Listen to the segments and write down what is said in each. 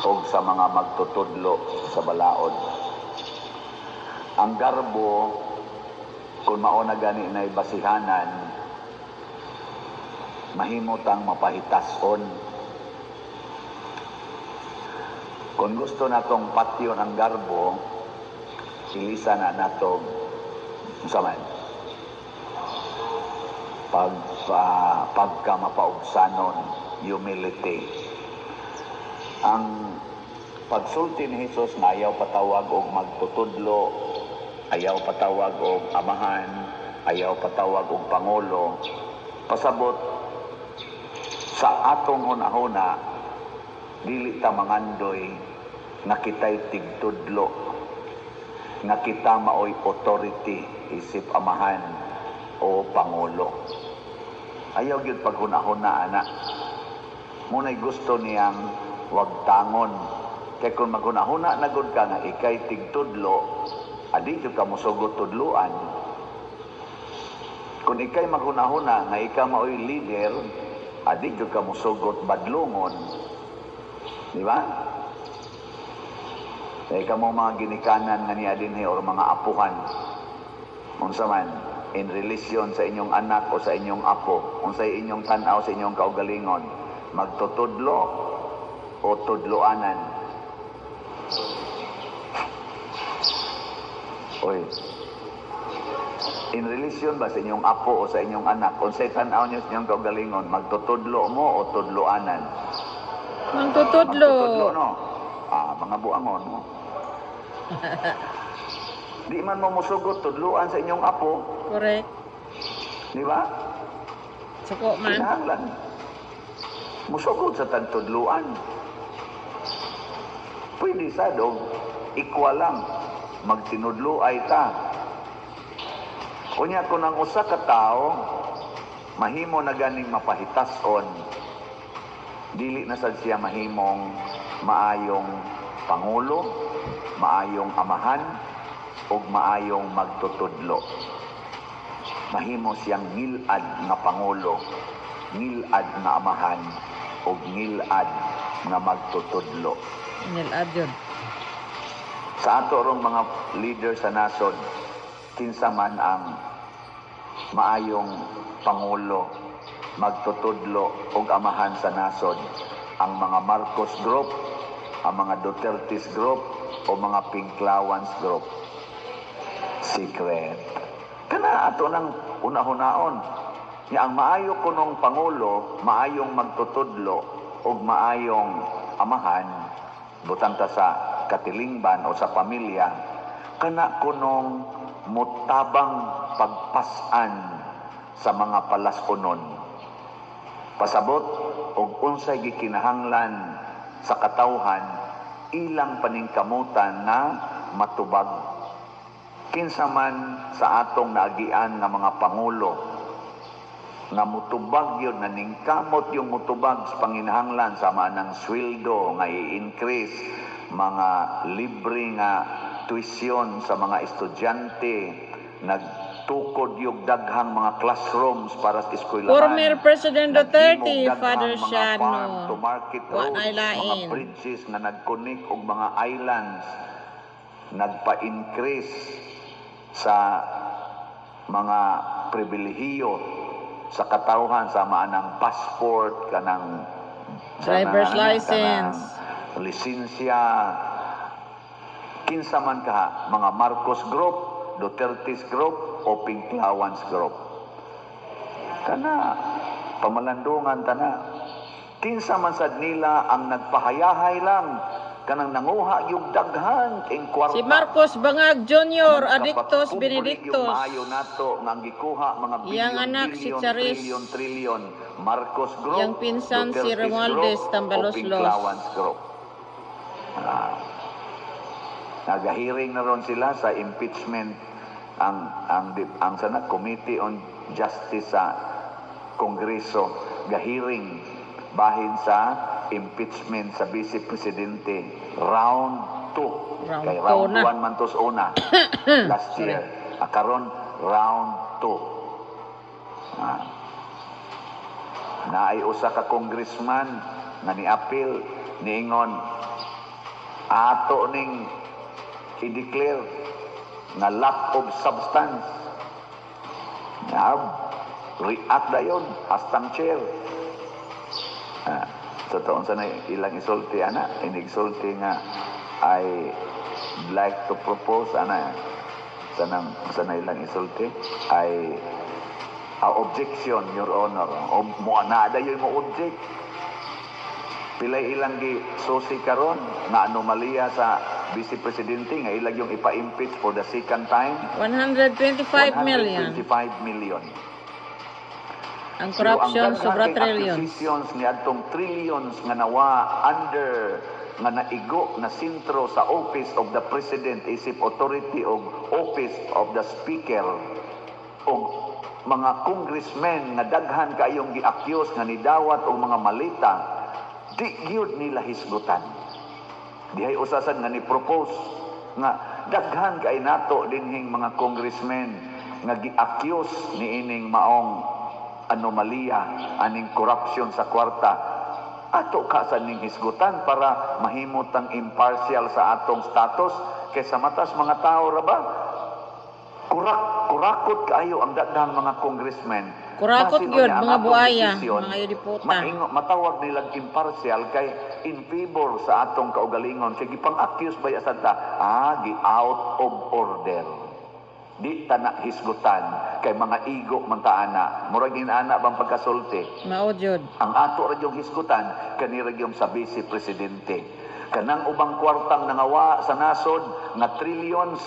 o sa mga magtutudlo sa balaod. Ang garbo, kung mauna gani na basihanan, mahimutang mapahitason. Kung gusto natong patyon ang garbo, silisa na natong saman pagka mapaubsanon, humility. Ang pagsulti ni Jesus na ayaw patawag og magtutudlo, ayaw patawag og amahan, ayaw patawag og pangulo, pasabot sa atong hunahuna, dili ta mangandoy nga kita'y tigtudlo, nga kita maoy authority isip amahan o pangulo. Ayaw gyud paghunahuna ana. Muna'y gusto niyang wag tangon. Kay kung maghunahuna na gud ka nga ikay tigtudlo, adi gyud ka mosugot tudluan. Kung ikay maghunahuna nga ikaw maoy leader, adi gyud ka mosugot badlongon. Di ba? Kaya kamo mga ginikanan nga niya dinhi or mga apuhan. Unsa man in relasyon sa inyong anak o sa inyong apo, unsay inyong tan-aw sa inyong kaugalingon, magtutudlo o tudloanan. Oy. In relasyon ba sa inyong apo o sa inyong anak, unsay tan-aw niyo sa inyong kaugalingon, magtutudlo mo o tudloanan? Magtutudlo. Magtutudlo, no? Mga buangon mo. Di man mo musugot tudluan sa inyong apo. Correct. Di ba? Suko man. Kinahanglan. Musugot sa tagtudluan. Pwede sa dog, equal lang. Magtinudluay ta. Kunya kung ang usa ka tao, mahimo na ganing mapahitason, dili na sad siya mahimong maayong pangulo, maayong amahan, o maayong magtutudlo. Mahimo siyang ngilad nga pangulo, ngilad nga amahan, o ngilad nga magtutudlo. Ngilad yun. Sa ato rong mga leader sa nasod, kinsa man ang maayong pangulo, magtutudlo o amahan sa nasod, ang mga Marcos Group, ang mga Dutertes Group, o mga Pinklawans Group. Secret. Kana ato ng una-hunaon. Ang maayo kunong pangulo, maayong magtutudlo, o maayong amahan, butang ta sa katilingban o sa pamilya, kana kunong mutabang pagpasan sa mga palaskonon. Pasabot og unsay gikinahanglan sa katawhan, ilang paningkamutan na matubag. Kinsa man sa atong naagian nga mga pangulo nga mutubag yun, na ningkamot yung mutubag sa panginahanglan sa manang sweldo nga i-increase, mga libre nga tuition sa mga estudyante, nagtukod yung daghang mga classrooms para sa eskwelahan. Former President Duterte, Naghimog Father daghang mga farm Shano. to market Wa roads, nay lain. mga bridges na nag-connect og mga islands, nagpa-increase sa mga pribilehiyo sa katawhan sa maanang passport, kanang Driver's license, kanang lisensya. Kinsa man ka, mga Marcos Group, Dutertes Group, o Pinklawans Group. Kana, pamalandungan ta na. Kinsa man sad nila ang nagpahayahay lang, kanang nanguha yung daghan king kwarta. si Marcos Bangag Jr., Adictos Benedictus. Yung maayo nato nga gikuha mga Yang anak si Charis. trillion. Marcos Group, Yang pinsan si Dutertes Romualdez Group, Tambalos o Pinklawans Group. Nagahiring na ron sila sa impeachment ang sana Committee on Justice sa Kongreso, gahiring bahin sa impeachment sa Vice Presidente round 2. Kay round 1 man tos una last year. Karon round 2. Naay usa ka congressman nga ni-appeal niingon ato ning i-declare nga lack of substance. React na yun, hastang chair. Totoo sa na ilang isulti, inigsulti nga, I like to propose, sana ilang isulti, objection, Your Honor. O muanada yun mo object. Pilay ilang gi susi karon na anomalya sa Vice Presidente nga ilang yung ipa-impeach for the second time. 125 million. 125 million. Ang corruption, sobra kay trillions. acquisitions ni adtong trillions nga nawa under nga naigo na sentro sa Office of the President isip authority of Office of the Speaker o mga congressmen nga daghan kayong gi-accuse nga nidawat og mga malita, di gyud nila hisgutan. Dihay usasan nga ni-propose nga daghan kay nato dinhing mga congressmen nga gi-accuse niining maong anomalya aning corruption sa kwarta. Ato kasan ning hisgutan para mahimot ang impartial sa atong status kaysa matas mga tao ra ba? Kurakot kaayo ang daghang mga congressmen. Kurakot Basin yun, unya ang mga atong buaya, desisyon, mga yudiputa. matawag nilang impartial kay in favor sa atong kaugalingon. Kaya gipang-accuse ba sa ta? Gi out of order. Di tanak hisgutan kay mga igo man taana. Murag inaana bang pagkasulti. Mao jud. Ang ato ra yung hisgutan kanira yung sa Vice Presidente. Kanang ubang kwartang nangawa sa nasod nga trillions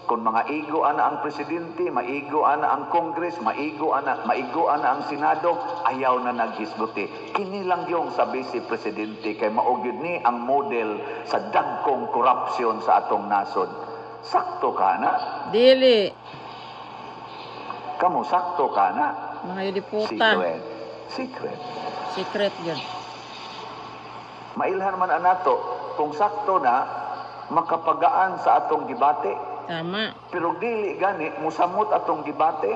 kung mga igo ana ang presidente, maigo ana ang Congress, maigo ana ang Senado, ayaw na naghisguti. Kini lang yung sa Vice Presidente kay maugid ni ang model sa dagkong korupsyon sa atong nasod. Sakto ka na? Dili. Kamu sakto ka na? Mga yudiputa. Secret. Secret yun. Mailhan man anato, kung sakto na, makapagaan sa atong gibate. Tama. Pero dili gani, musamot atong gibate.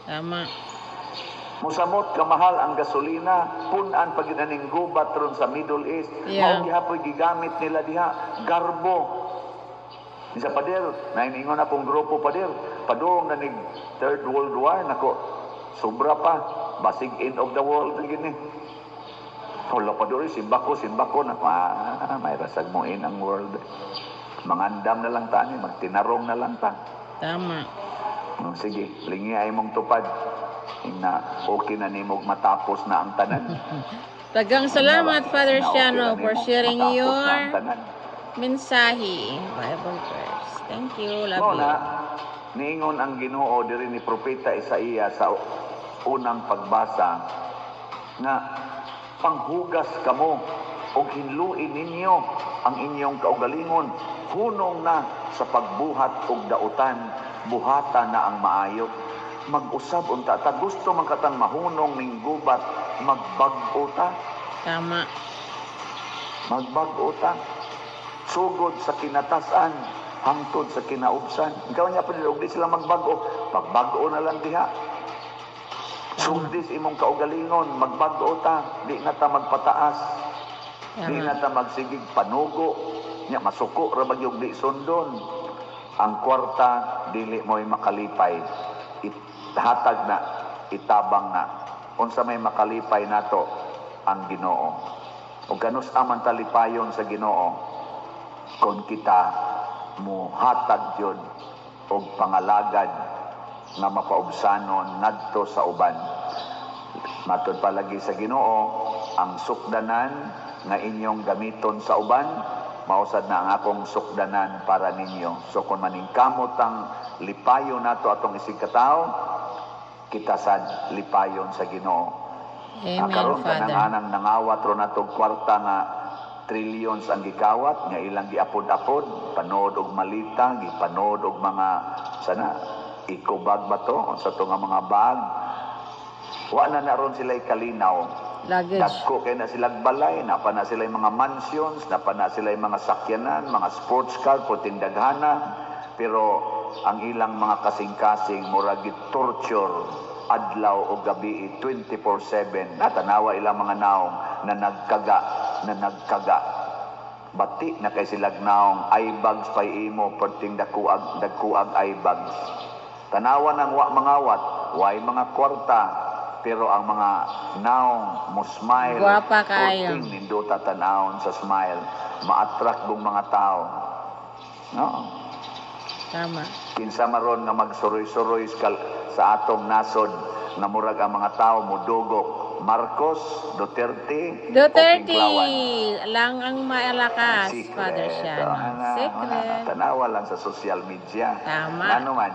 Tama. Musamot kamahal ang gasolina, punan pag inaning gubat ron sa Middle East. Yeah. Mao gihapoy gigamit nila diha, garbo. Isa pader, naingon na pong grupo pader, padung na nig Third World War, nako, sobra pa, basig end of the world, gini. Wala pa doon, simbako na, may rasag mo in ang world. Mangandam na lang tani, magtinarong na lang ta. Tama. Sige, lingi ay mong tupad. Na okay na nimog matapos na ang tanan. Tagang salamat, Father Siano, for sharing Matapos na your ang tanan. mensahe. Bible verse. Thank you. Love Muna, you. niingon ang Ginoo diri ni Propeta Isaiah sa unang pagbasa na panghugas kamo o hinluin ninyo ang inyong kaugalingon. Hunong na sa pagbuhat og dautan, buhata na ang maayo. Mag-usab unta ta gusto man katang mahunong ning gubat, magbag-o ta. Tama. Magbag-o ta. Sugod sa kinatasan, hangtod sa kinaubsan. Ikaw niya pa nila, di sila magbago. Magbag-o na lang diha. Sundis imong kaugalingon, magbago ta. Di na ta magpataas. Di na ta magsigig panugo. Nya masuko ra bagyog di sundon. Ang kwarta dili mo'y makalipay. Hatag na, itabang na. Unsa may makalipay nato ang Ginoo. O ganus aman talipayon sa Ginoo kung kita mo hatag yun og pangalagad nga mapaubsanon ngadto sa uban. Matod palagi sa Ginoo ang sukdanan nga inyong gamiton sa uban, mausad na ang akong sukdanan para ninyo. So kung maningkamot ang lipayon nato atong isig katao, kita sad lipayon sa Ginoo. Amen, Karon Father. kanang nangawat ro natong kwarta nga trillions ang gikawat nga ilang giapod-apod, panood og malita, gipanood og mga sana ikubag ba to sa to nga mga bag. Wa na ron sila kalinaw. Luggage. Dagko kay na sila balay, napa na sila mga mansions, napa na sila mga sakyanan, mga sports car, putindaghana, pero ang ilang mga kasing-kasing murag torture adlaw o gabi 24/7 natanawa ilang mga naong na nagkaga bati na kay silag naong eye bags pay imo perting dagkuag eye bags. Tanawan ang wa mangawat, way mga kwarta, pero ang mga naong mo smile, Guwapa kayo. perting nindota tanawon sa smile, ma-attract bong mga tao. No? Tama. Kinsa maron nga magsuroy-suroy sa atong nasod nga murag ang mga tao modugok. Marcos, Duterte, o Pinklawan. Lang ang maalakas, Father Shano. Ana, Secret. tanawa lang sa social media. Tama. Ano man,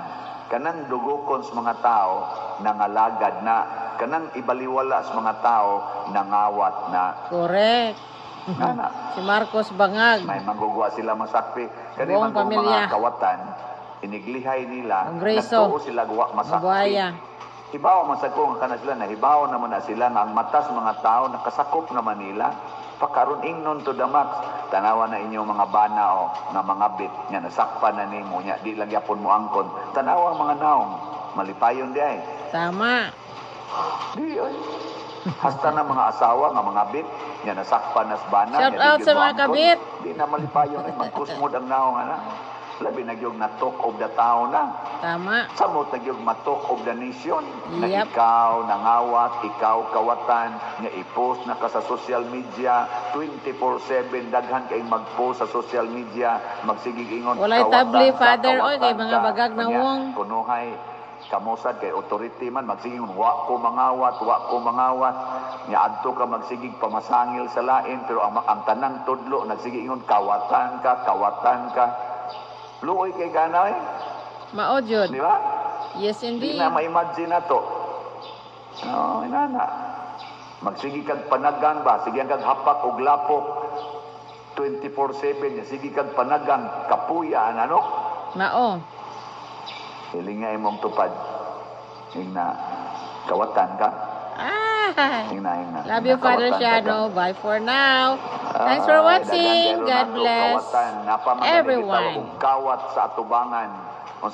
kanang dugokon sa mga tao nangalagad na, kanang ibaliwala sa mga tao nangawat na. Correct. Nana, Si Marcos Bangag. may manggugwa sila masakpi. Kani Buong man kung pamilya. mga kawatan, iniglihay nila, Kongreso. nagtuo sila guwa masakpi. Mabuhaya. Hibaw man sa kung kana sila na hibaw naman na sila nga ang matas mga tao nakasakop naman nila pakaron ingnon to the max tanawa na inyong mga bana o nga mga bit nga nasakpan na nimo nya di lang yapon mo angkon tanawa ang mga naong malipayon di ay Tama. di ay hasta na mga asawa nga mga bit nga nasakpan nas bana Shout nya, out di sa gyud mo mga angkon. kabit. Di na malipayon ay magkusmod ang naong ana labi na gyud na talk of the town na Tama. samot na gyud matok of the nation na Yep. ikaw nangawat, ikaw kawatan, nga i-post na ka sa social media 24/7 daghan kay mag-post sa social media magsigig ingon Walay kawatan tabli, ka, Father. Oy, kawatan kay mga ka. bagag na Kanya, wong. kunuhay kamusad kay authority man magsigig ingon wa ko mangawat nya adto ka magsigig pamasangil sa lain pero ang tanang tudlo nagsigig ingon kawatan ka luoy kay ganay Mao jud. di ba? Yes, Di indeed. na ma-imagine na to. No, inana. Magsige kag panagang ba? Sige kag hapak og lapok 24/7. Sige kag panagang kapuya ano? Mao. Hilingay mong tupad. Ingna kawatan ka. Ah. Ingna. Love you, Father Shano. Bye for now. Thanks for watching. God bless Napamangani everyone. kita og kawat sa atubangan.